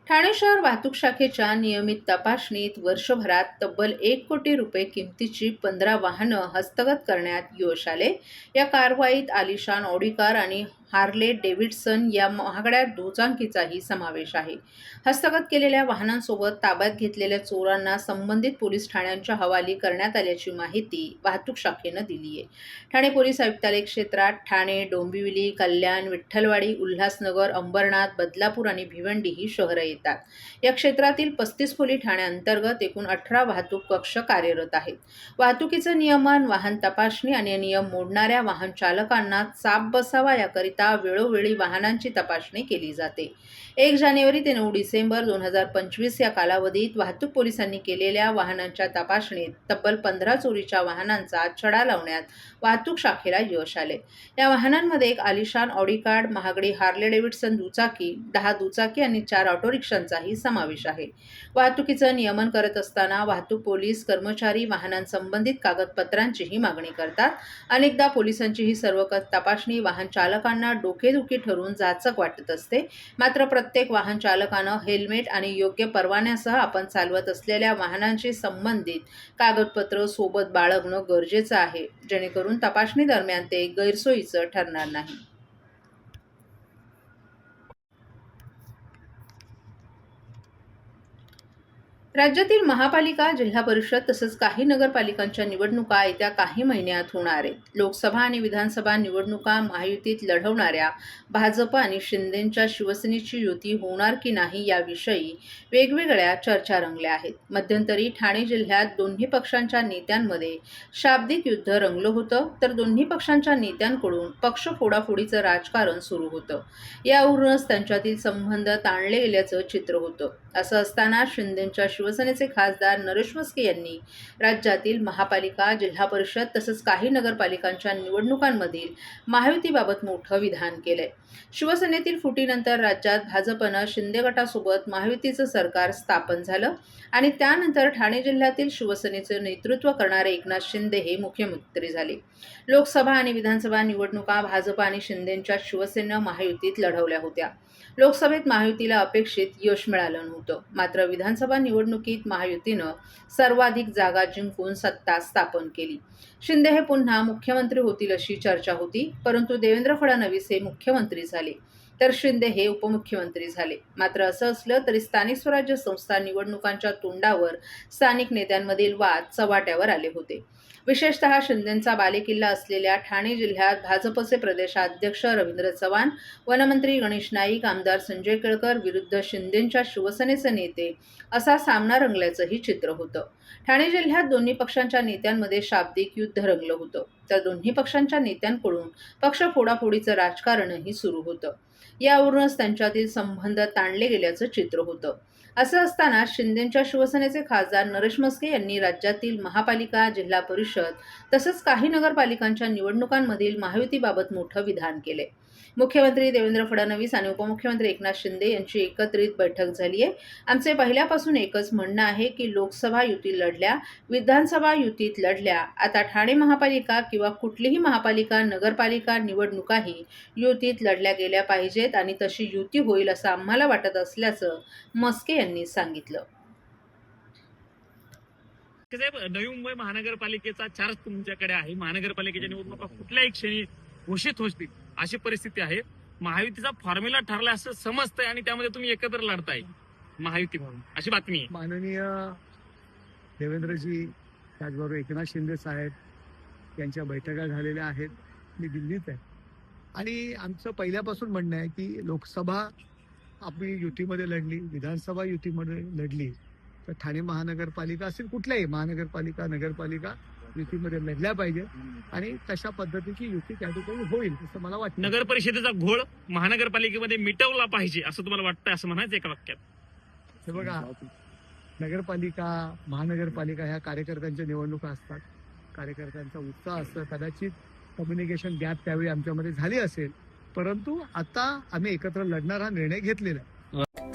ठाणे शहर वाहतूक शाखेच्या नियमित तपासणीत वर्षभरात तब्बल 1 कोटी रुपये किमतीची 15 वाहनं हस्तगत करण्यात यश आले. या कारवाईत आलिशान ऑडी कार आणि हार्ले डेव्हिडसन या महागड्या दुचाकीचाही समावेश आहे. हस्तगत केलेल्या वाहनांसोबत ताब्यात घेतलेल्या चोरांना संबंधित पोलीस ठाण्यांच्या हवाली करण्यात आल्याची माहिती वाहतूक शाखेनं दिली आहे. ठाणे पोलीस आयुक्तालय क्षेत्रात ठाणे, डोंबिवली, कल्याण, विठ्ठलवाडी, उल्हासनगर, अंबरनाथ, बदलापूर आणि भिवंडी ही शहरं येतात. या क्षेत्रातील 35 पोलीस ठाण्यांतर्गत एकूण 18 वाहतूक कक्ष कार्यरत आहेत. वाहतुकीचं नियमन, वाहन तपासणी आणि नियम मोडणाऱ्या वाहन चालकांना चाप बसावा याकरिता वेळोवेळी वाहनांची तपासणी केली जाते. 1 जानेवारी ते 9 डिसेंबर 2025 या कालावधीत वाहतूक पोलिसांनी केलेल्या वाहनांच्या तपासणीत तब्बल 15 चोरीच्या वाहनांचा छडा लावण्यात वाहतूक शाखेला यश आले. या वाहनांमध्ये एक आलिशान ऑडी कार, महागडी हार्ले डेव्हिडसन दुचाकी, 10 दुचाकी आणि 4 ऑटो रिक्षांचाही समावेश आहे. वाहतुकीचं नियमन करत असताना वाहतूक पोलीस कर्मचारी वाहनांसंबंधित कागदपत्रांचीही मागणी करतात. अनेकदा पोलिसांची ही सर्व तपासणी वाहन चालकांना डोकेदुखी ठरून जाचक वाटत असते. मात्र प्रत्येक वाहन चालकानं हेल्मेट आणि योग्य परवान्यासह आपण चालवत असलेल्या वाहनांशी संबंधित कागदपत्र सोबत बाळगणं गरजेचं आहे, जेणेकरून तपासणी दरम्यान ते गैरसोयीचं ठरणार नाही. राज्यातील महापालिका, जिल्हा परिषद तसंच काही नगरपालिकांच्या निवडणुका येत्या काही महिन्यात होणार आहेत. लोकसभा आणि विधानसभा निवडणुका महायुतीत लढवणाऱ्या भाजप आणि शिंदेंच्या शिवसेनेची युती होणार की नाही याविषयी वेगवेगळ्या चर्चा रंगल्या आहेत. मध्यंतरी ठाणे जिल्ह्यात दोन्ही पक्षांच्या नेत्यांमध्ये शाब्दिक युद्ध रंगलं होतं, तर दोन्ही पक्षांच्या नेत्यांकडून पक्ष फोडाफोडीचं राजकारण सुरू होतं. यावरूनच त्यांच्यातील संबंध ताणले गेल्याचं चित्र होतं. असं असताना शिंदेंच्या शिवसेनेचे खासदार नरेश म्हस्के यांनी राज्यातील महापालिका, जिल्हा परिषद तसंच काही नगरपालिकांच्या निवडणुकांमधील महायुतीबाबत मोठं विधान केलंय. शिवसेनेतील फुटीनंतर राज्यात भाजपनं शिंदे गटासोबत महायुतीचं सरकार स्थापन झालं आणि त्यानंतर ठाणे जिल्ह्यातील शिवसेनेचं नेतृत्व करणारे एकनाथ शिंदे हे मुख्यमंत्री झाले. लोकसभा आणि विधानसभा निवडणुका भाजप आणि शिंदेंच्या शिवसेनेनं महायुतीत लढवल्या होत्या. लोकसभेत महायुतीला अपेक्षित यश मिळालं नव्हतं. मात्र विधानसभा निवडणुकीत महायुतीनं सर्वाधिक जागा जिंकून सत्ता स्थापन केली. शिंदे हे पुन्हा मुख्यमंत्री होतील अशी चर्चा होती, परंतु देवेंद्र फडणवीस हे मुख्यमंत्री झाले, तर शिंदे हे उपमुख्यमंत्री झाले. मात्र असं असलं तरी स्थानिक स्वराज्य संस्था निवडणुकांच्या तोंडावर स्थानिक नेत्यांमधील वाद चव्हाट्यावर आले होते. विशेषतः शिंदेंचा बालेकिल्ला असलेल्या ठाणे जिल्ह्यात भाजपचे प्रदेशाध्यक्ष रवींद्र चव्हाण, वनमंत्री गणेश नाईक, आमदार संजय केळकर विरुद्ध शिंदेंच्या शिवसेनेचे नेते असा सामना रंगल्याचंही चित्र होतं. ठाणे जिल्ह्यात दोन्ही पक्षांच्या नेत्यांमध्ये शाब्दिक युद्ध रंगलं होतं, तर दोन्ही पक्षांच्या नेत्यांकडून पक्ष फोडाफोडीचं राजकारणही सुरू होतं. यावरूनच त्यांच्यातील संबंध ताणले गेल्याचं चित्र होतं. असं असताना शिंदेंच्या शिवसेनेचे खासदार नरेश म्हस्के यांनी राज्यातील महापालिका, जिल्हा परिषद तसंच काही नगरपालिकांच्या निवडणुकांमधील महायुतीबाबत मोठं विधान केले. मुख्यमंत्री देवेंद्र फडणवीस आणि उपमुख्यमंत्री एकनाथ शिंदे यांची एकत्रित बैठक झाली आहे. आमचे पहिल्यापासून एकच म्हणणं आहे की लोकसभा युतीत लढल्या, विधानसभा युतीत लढल्या, आता ठाणे महापालिका किंवा कुठलीही महापालिका, नगरपालिका निवडणुकाही युतीत लढल्या गेल्या पाहिजेत आणि तशी युती होईल असं आम्हाला वाटत असल्याचं म्हस्के यांनी सांगितलं. नवी मुंबई महानगरपालिकेचा चार्ज तुमच्याकडे आहे. महानगरपालिकेच्या निवडणुका कुठल्याही क्षणी घोषित होतील अशी परिस्थिती आहे. महायुतीचा फॉर्म्युला ठरला असं समजतंय आणि त्यामध्ये तुम्ही एकत्र लढताय महायुती म्हणून, अशी बातमी आहे. माननीय देवेंद्रजी, त्याचबरोबर एकनाथ शिंदे साहेब यांच्या बैठका झालेल्या आहेत. मी दिल्लीत आहे आणि आमचं पहिल्यापासून म्हणणं आहे की लोकसभा आपली युतीमध्ये लढली, विधानसभा युतीमध्ये लढली, तर ठाणे महानगरपालिका असेल कुठल्याही महानगरपालिका, नगरपालिका युतीमध्ये लढल्या पाहिजे आणि तशा पद्धतीची युती त्या ठिकाणी होईल असं मला वाटतं. नगर परिषदेचा घोळ महानगरपालिकेमध्ये मिटवला पाहिजे असं तुम्हाला वाटतं, असं म्हणायचं एका वाक्यात? हे बघा, नगरपालिका, महानगरपालिका ह्या कार्यकर्त्यांच्या निवडणुका असतात, कार्यकर्त्यांचा उत्साह असतो. कदाचित कम्युनिकेशन गॅप त्यावेळी आमच्यामध्ये झाली असेल, परंतु आता आम्ही एकत्र लढणार हा निर्णय घेतलेला आहे.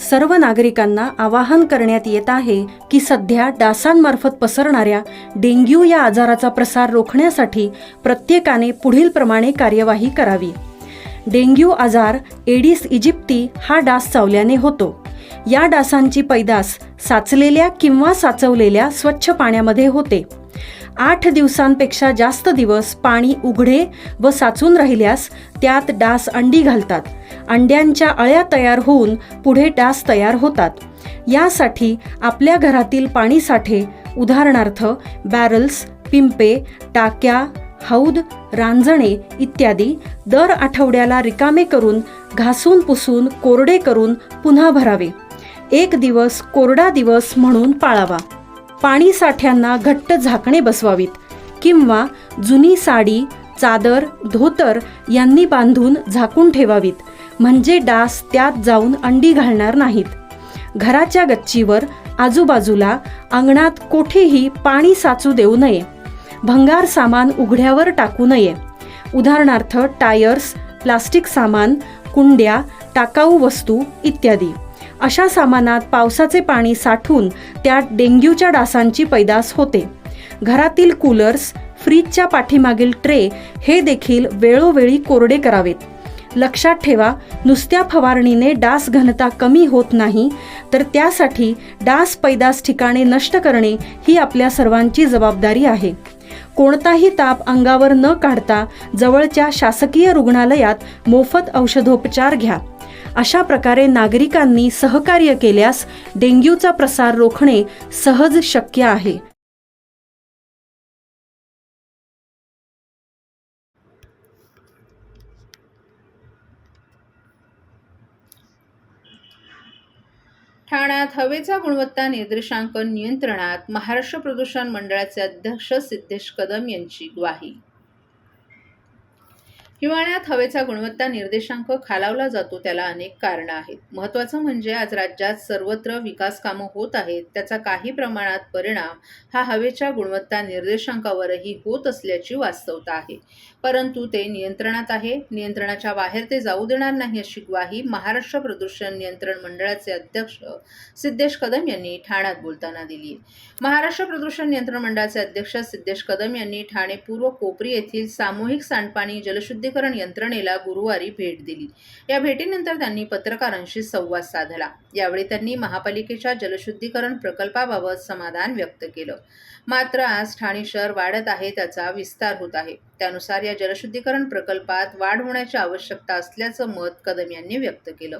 सर्व नागरिकांना आवाहन करण्यात येत आहे की सध्या डासांमार्फत पसरणाऱ्या डेंग्यू या आजाराचा प्रसार रोखण्यासाठी प्रत्येकाने पुढीलप्रमाणे कार्यवाही करावी. डेंग्यू आजार एडिस इजिप्ती हा डास चावल्याने होतो. या डासांची पैदास साचलेल्या किंवा साचवलेल्या स्वच्छ पाण्यामध्ये होते. 8 दिवसांपेक्षा जास्त दिवस पाणी उघडे व साचून राहिल्यास त्यात डास अंडी घालतात. अंड्यांच्या अळ्या तयार होऊन पुढे डास तयार होतात. यासाठी आपल्या घरातील पाणी साठे, उदाहरणार्थ बॅरल्स, पिंपे, टाक्या, हौद, रांजणे इत्यादी दर आठवड्याला रिकामे करून घासून पुसून कोरडे करून पुन्हा भरावे. 1 दिवस कोरडा दिवस म्हणून पाळावा. पाणी साठ्यांना घट्ट झाकणे बसवावीत किंवा जुनी साडी, चादर, धोतर यांनी बांधून झाकून ठेवावीत, म्हणजे डास त्यात जाऊन अंडी घालणार नाहीत. घराच्या गच्चीवर, आजूबाजूला, अंगणात कोठेही पाणी साचू देऊ नये. भंगार सामान उघड्यावर टाकू नये. उदाहरणार्थ टायर्स, प्लास्टिक सामान, कुंड्या, टाकाऊ वस्तू इत्यादी. अशा सामानात पावसाचे पाणी साठून त्यात डेंग्यूच्या डासांची पैदास होते. घरातील कूलर्स, फ्रीजच्या पाठीमागील ट्रे हे देखील वेळोवेळी कोरडे करावेत. लक्षात ठेवा, नुसत्या फवारणीने डास घनता कमी होत नाही, तर त्यासाठी डास पैदास ठिकाणे नष्ट करणे ही आपल्या सर्वांची जबाबदारी आहे. कोणताही ताप अंगावर न काढता जवळच्या शासकीय रुग्णालयात मोफत औषधोपचार घ्या. अशा प्रकारे नागरिकांनी सहकार्य केल्यास डेंग्यूचा प्रसार रोखणे सहज शक्य आहे. ठाण्यात हवेचा गुणवत्ता निर्देशांक नियंत्रणात महाराष्ट्र प्रदूषण मंडळाचे अध्यक्ष सिद्धेश कदम यांची ग्वाही. हिवाळ्यात हवेचा गुणवत्ता निर्देशांक खालावला जातो, त्याला अनेक कारणं आहेत. महत्त्वाचं म्हणजे आज राज्यात सर्वत्र विकास कामं होत आहेत, त्याचा काही प्रमाणात परिणाम हा हवेच्या गुणवत्ता निर्देशांकावरही होत असल्याची वास्तवता आहे. परंतु ते नियंत्रणात आहे. नियंत्रणाच्या बाहेर ते जाऊ देणार नाही, अशी ग्वाही महाराष्ट्र प्रदूषण नियंत्रण मंडळाचे अध्यक्ष सिद्धेश कदम यांनी ठाण्यात बोलताना दिली. महाराष्ट्र प्रदूषण नियंत्रण मंडळाचे अध्यक्ष सिद्धेश कदम यांनी ठाणे पूर्व कोपरी येथील सामूहिक सांडपाणी जलशुद्धीकरण यंत्रणेला गुरुवारी भेट दिली. या भेटीनंतर त्यांनी पत्रकारांशी संवाद साधला. यावेळी त्यांनी महापालिकेच्या जलशुद्धीकरण प्रकल्पाबाबत समाधान व्यक्त केलं. मात्र आज ठाणे शहर वाढत आहे, त्याचा विस्तार होत आहे. त्यानुसार या जलशुद्धीकरण प्रकल्पात वाढ होण्याची आवश्यकता असल्याचं मत कदम यांनी व्यक्त केलं.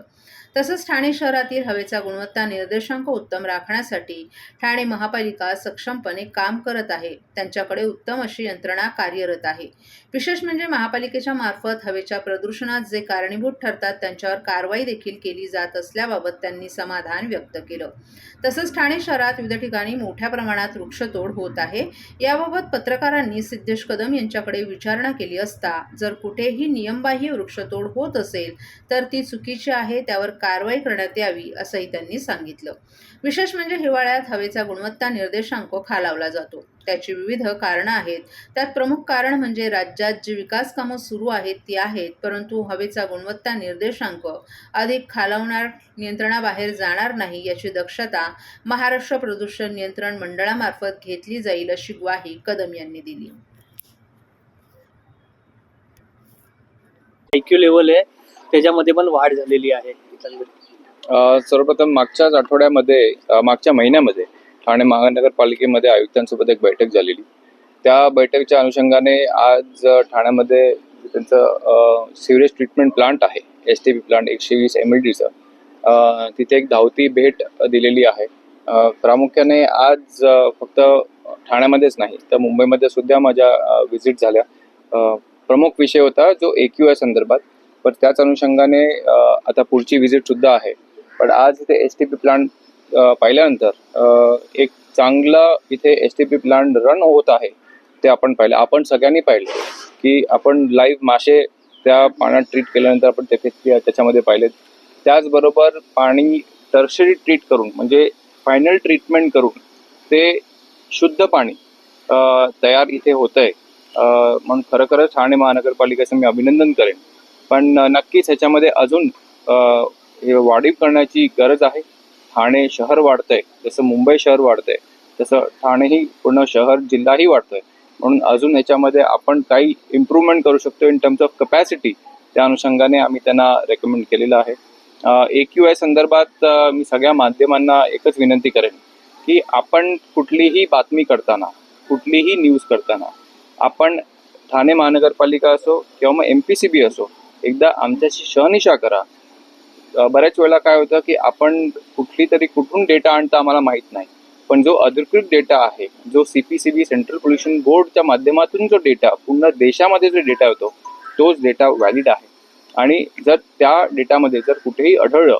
तसंच ठाणे शहरातील हवेचा गुणवत्ता निर्देशांक उत्तम राखण्यासाठी ठाणे महापालिका सक्षमपणे काम करत आहे. त्यांच्याकडे उत्तम अशी यंत्रणा कार्यरत आहे. विशेष म्हणजे महापालिकेच्या मार्फत हवेच्या प्रदूषणात जे कारणीभूत ठरतात त्यांच्यावर कारवाई देखील केली जात असल्याबाबत त्यांनी समाधान व्यक्त केलं. तसंच ठाणे शहरात विविध ठिकाणी मोठ्या प्रमाणात वृक्षतोड होत आहे. याबाबत पत्रकारांनी सिद्धेश कदम यांच्याकडे विचारणा केली असता जर कुठेही नियमबाह्य वृक्षतोड होत असेल तर ती चुकीची आहे, त्यावर कारवाई करण्यात यावी असंही त्यांनी सांगितलं. विशेष म्हणजे हिवाळ्यात हवेचा गुणवत्ता निर्देशांक खालावला जातो. त्याची विविध कारणं आहेत. त्यात प्रमुख कारण म्हणजे राज्यात जी विकास कामं सुरू आहेत ती आहेत, परंतु हवेचा गुणवत्ता निर्देशांक अधिक खालावणार, नियंत्रणाबाहेर जाणार नाही याची दक्षता महाराष्ट्र प्रदूषण नियंत्रण मंडळामार्फत घेतली जाईल, अशी ग्वाही कदम यांनी दिली. IQ लेवल आहे त्याच्यामध्ये पण वाढ झालेली आहे. सर्वप्रथम मागच्याच आठवड्यामध्ये मागच्या महिन्यामध्ये ठाणे महानगरपालिकेमध्ये आयुक्तांसोबत एक बैठक झालेली. त्या बैठकीच्या अनुषंगाने आज ठाण्यामध्ये त्यांचं सिवेज ट्रीटमेंट प्लांट आहे, STP प्लांट 120 MLDचं, तिथे एक धावती भेट दिलेली आहे. प्रामुख्याने आज फक्त ठाण्यामध्येच नाही तर मुंबईमध्ये सुद्धा माझ्या व्हिजिट झाल्या. प्रमुख विषय होता जो AQI संदर्भात, पण त्याच अनुषंगाने आता पुढची व्हिजिट सुद्धा आहे. पण आज इथे STP प्लांट पाहिल्यानंतर एक चांगला इथे STP प्लांट रन होत आहे ते आपण पाहिलं. आपण सगळ्यांनी पाहिलं की आपण लाईव्ह मासे त्या पाण्यात ट्रीट केल्यानंतर आपण त्याच्यामध्ये पाहिलेत. त्याचबरोबर पाणी टर्शरी ट्रीट करून म्हणजे फायनल ट्रीटमेंट करून ते शुद्ध पाणी तयार इथे होत आहे. म्हणून खरोखरच ठाणे महानगरपालिकेचं मी अभिनंदन करेन. पण नक्कीच ह्याच्यामध्ये अजून वाढीव करण्याची गरज आहे. ठाणे शहर वाढतंय, जसं मुंबई शहर वाढतंय तसं ठाणेही पूर्ण शहर जिल्हाही वाढतोय. म्हणून अजून ह्याच्यामध्ये आपण काही इम्प्रूव्हमेंट करू शकतो इन टर्म्स ऑफ कपॅसिटी. त्या अनुषंगाने आम्ही त्यांना रेकमेंड केलेलं आहे. AQI संदर्भात मी सगळ्या माध्यमांना एकच विनंती करेन की आपण कुठलीही बातमी करताना, कुठलीही न्यूज करताना आपण ठाणे महानगरपालिका असो किंवा मग MPCB असो, एकदा आमच्याशी शहानिशा करा. बऱ्याच वेळेला काय होतं की आपण कुठून डेटा आणता आम्हाला माहीत नाही, पण जो अधिकृत डेटा आहे, जो CPCB सेंट्रल पोल्युशन बोर्डच्या माध्यमातून जो डेटा पूर्ण देशामध्ये जो डेटा होतो, तोच डेटा व्हॅलिड आहे. आणि जर त्या डेटामध्ये जर कुठेही आढळलं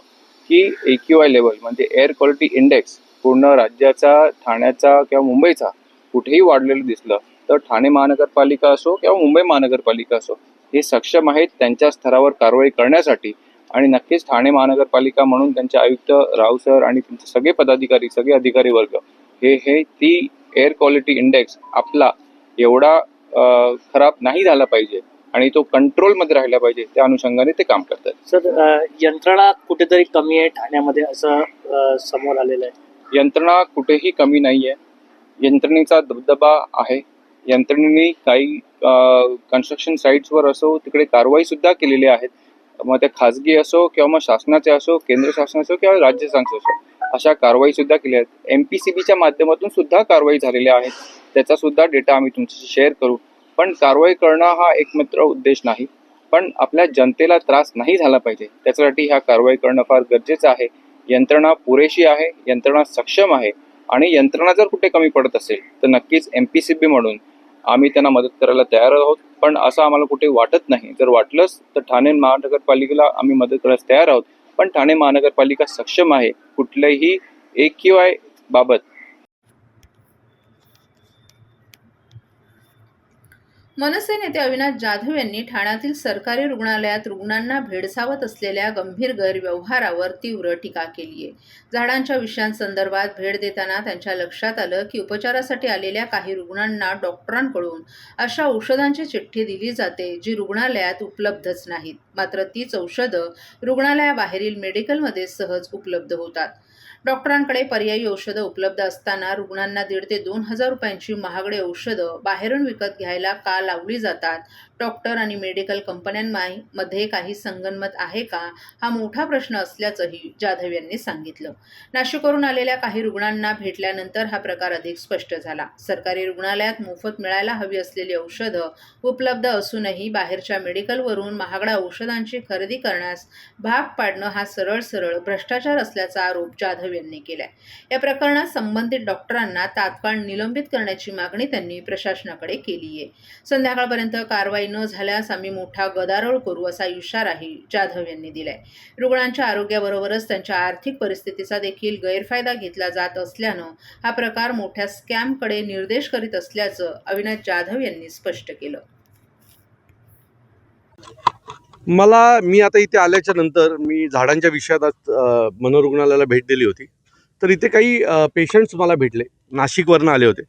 की AQI लेवल म्हणजे एअर क्वालिटी इंडेक्स पूर्ण राज्याचा, ठाण्याचा किंवा मुंबईचा कुठेही वाढलेलं दिसलं, तर ठाणे महानगरपालिका असो किंवा मुंबई महानगरपालिका असो, हे सक्षम आहेत त्यांच्या स्तरावर कारवाई करण्यासाठी. आणि नक्कीच ठाणे महानगरपालिका म्हणून त्यांचे आयुक्त राव सर आणि त्यांचे सगळे पदाधिकारी, सगळे अधिकारी वर्ग हे ती एअर क्वालिटी इंडेक्स आपला एवढा खराब नाही झाला पाहिजे आणि तो कंट्रोलमध्ये राहिला पाहिजे, त्या अनुषंगाने ते काम करतात. सर, यंत्रणा कुठेतरी कमी आहे ठाण्यामध्ये असं समोर आलेलं आहे. यंत्रणा कुठेही कमी नाही आहे. यंत्रणेचा दबदबा आहे. यंत्रणेने काही कन्स्ट्रक्शन साईट्सवर असो तिकडे कारवाई सुद्धा केलेली आहेत. मग त्या खाजगी असो किंवा मग शासनाचे असो, केंद्र शासन असो किंवा राज्य शासन असो, अशा कारवाई सुद्धा केल्या आहेत. MPCBच्या माध्यमातून सुद्धा कारवाई झालेल्या आहेत. त्याचा सुद्धा डेटा आम्ही तुमच्याशी शेअर करू. पण कारवाई करणं हा एकमात्र उद्देश नाही, पण आपल्या जनतेला त्रास नाही झाला पाहिजे त्याच्यासाठी ह्या कारवाई करणं फार गरजेचं आहे. यंत्रणा पुरेशी आहे, यंत्रणा सक्षम आहे आणि यंत्रणा जर कुठे कमी पडत असेल तर नक्कीच MPCB म्हणून आम्ही त्यांना मदत करायला तयार आहोत. पण असं आम्हाला कुठे वाटत नाही. जर वाटलंच तर ठाणे महानगरपालिकेला आम्ही मदत करायला तयार आहोत. पण ठाणे महानगरपालिका सक्षम आहे कुठल्याही AQI बाबत. मनसे नेते अविनाश जाधव यांनी ठाण्यातील सरकारी रुग्णालयात रुग्णांना भेडसावत असलेल्या गंभीर गैरव्यवहारावर तीव्र टीका केली आहे. झाडांच्या विषयांसंदर्भात भेट देताना त्यांच्या लक्षात आलं की उपचारासाठी आलेल्या काही रुग्णांना डॉक्टरांकडून अशा औषधांची चिठ्ठी दिली जाते जी रुग्णालयात उपलब्धच नाहीत. मात्र तीच औषधं रुग्णालयाबाहेरील मेडिकलमध्ये सहज उपलब्ध होतात. डॉक्टरांकडे पर्यायी औषधं उपलब्ध असताना रुग्णांना 1,500 ते 2,000 रुपयांची महागडी औषधं बाहेरून विकत घ्यायला का लावली जातात? डॉक्टर आणि मेडिकल कंपन्यांमध्ये काही संगनमत आहे का? हा मोठा प्रश्न असल्याचंही जाधव यांनी सांगितलं. नाशिकवरून आलेल्या काही रुग्णांना भेटल्यानंतर हा प्रकार अधिक स्पष्ट झाला. सरकारी रुग्णालयात मोफत मिळायला हवी असलेली औषधं उपलब्ध असूनही बाहेरच्या मेडिकलवरून महागड्या औषधांची खरेदी करण्यास भाग पाडणं हा सरळ भ्रष्टाचार असल्याचा आरोप जाधव यांनी केलाय. या प्रकरणात संबंधित डॉक्टरांना तात्काळ निलंबित करण्याची मागणी त्यांनी प्रशासनाकडे केली आहे. संध्याकाळपर्यंत कारवाई न झाल्यास आम्ही मोठा गदारोळ करू असा इशाराही जाधव यांनी दिलाय. रुग्णांच्या आरोग्याबरोबरच त्यांच्या आर्थिक परिस्थितीचा देखील गैरफायदा घेतला जात असल्यानं हा प्रकार मोठ्या स्कॅमकडे निर्देश करीत असल्याचं अविनाश जाधव यांनी स्पष्ट केलं. मी आता इथे आल्याच्या नंतर मी झाडांच्या विषयात मनोरुग्णालयाला भेट दिली होती. तर इथे काही पेशंट्स मला भेटले, नाशिकवरनं आले होते.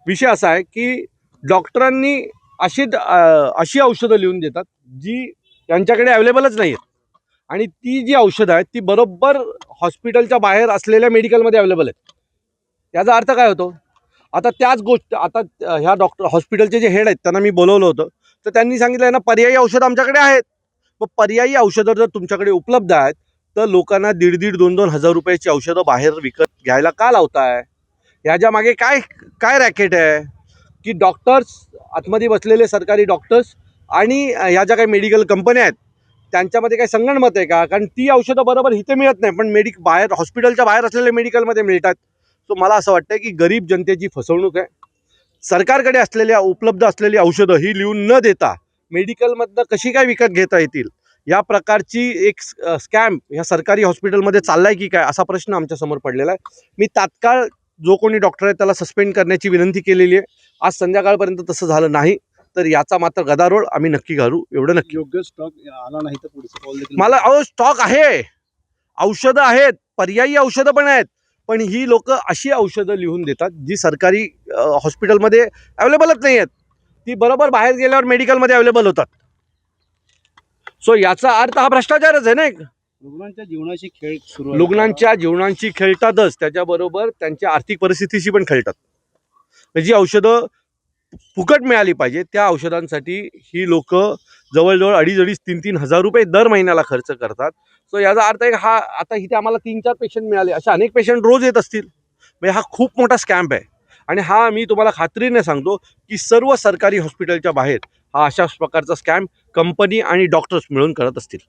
विषय असा आहे की डॉक्टरांनी अशी औषधं लिहून देतात जी त्यांच्याकडे अवेलेबलच नाही आहेत आणि ती जी औषधं आहेत ती बरोबर हॉस्पिटलच्या बाहेर असलेल्या मेडिकलमध्ये अवेलेबल आहेत. याचा अर्थ काय होतो? आता त्याच गोष्ट आता ह्या हॉस्पिटलचे जे हेड आहेत त्यांना मी बोलवलं होतं, तर त्यांनी सांगितलं ना पर्यायी औषधं आमच्याकडे आहेत. मग पर्यायी औषधं जर तुमच्याकडे उपलब्ध आहेत तर लोकांना 1,500 ते 2,000 रुपयाची औषधं बाहेर विकत घ्यायला का लावताय? ह्याच्या मागे काय रॅकेट आहे की डॉक्टर्स आतमध्ये बसलेले सरकारी डॉक्टर्स आणि ह्या ज्या काही मेडिकल कंपन्या आहेत त्यांच्यामध्ये काही संगनमत आहे का? कारण ती औषधं बरोबर इथे मिळत नाही पण बाहेर हॉस्पिटलच्या बाहेर असलेल्या मेडिकलमध्ये मिळतात. सो मला असं वाटतं की गरीब जनतेची फसवणूक आहे. सरकारकडे उपलब्ध असलेली औषधं ही लिहून न देता मेडिकलमधनं कशी काय विकत घेता येतील या प्रकारची एक स्कॅम ह्या सरकारी हॉस्पिटलमध्ये चाललाय की काय असा प्रश्न आमच्यासमोर पडलेला आहे. मी तात्काळ जो कोणी डॉक्टर आहे त्याला सस्पेंड करण्याची विनंती केलेली आहे. आज संध्याकाळपर्यंत तसं झालं नाही तर याचा मात्र गदारोळ आम्ही नक्की घालू, एवढं नक्की. योग्य स्टॉक आला नाही तर पुढचं पाऊल देखील मला स्टॉक आहे, औषधं आहेत, पर्यायी औषधं पण आहेत, पण ही लोक अशी औषधं लिहून देतात जी सरकारी हॉस्पिटलमध्ये अवेलेबलच नाही आहेत. ती बरोबर बाहेर गेल्यावर मेडिकलमध्ये अवेलेबल होतात. सो याचा अर्थ हा भ्रष्टाचारच आहे ना. रुग्णांच्या जीवनाशी खेळ सुरू आहे. रुग्णांच्या जीवनांशी खेळतातच, त्याच्याबरोबर त्यांच्या आर्थिक परिस्थितीशी पण खेळतात. जी औषधं फुकट मिळाली पाहिजे त्या औषधांसाठी ही लोक जवळजवळ 2,500-3,000 हजार रुपये दर महिन्याला खर्च करतात. सो याचा अर्थ आहे हा आता इथे आम्हाला 3-4 पेशंट मिळाले, असे अनेक पेशंट रोज येत असतील. म्हणजे हा खूप मोठा स्कॅम्प आहे आणि हा मी तुम्हाला खात्रीने सांगतो की सर्व सरकारी हॉस्पिटलच्या बाहेर हा अशाच प्रकारचा स्कॅम कंपनी आणि डॉक्टर्स मिळून करत असतील.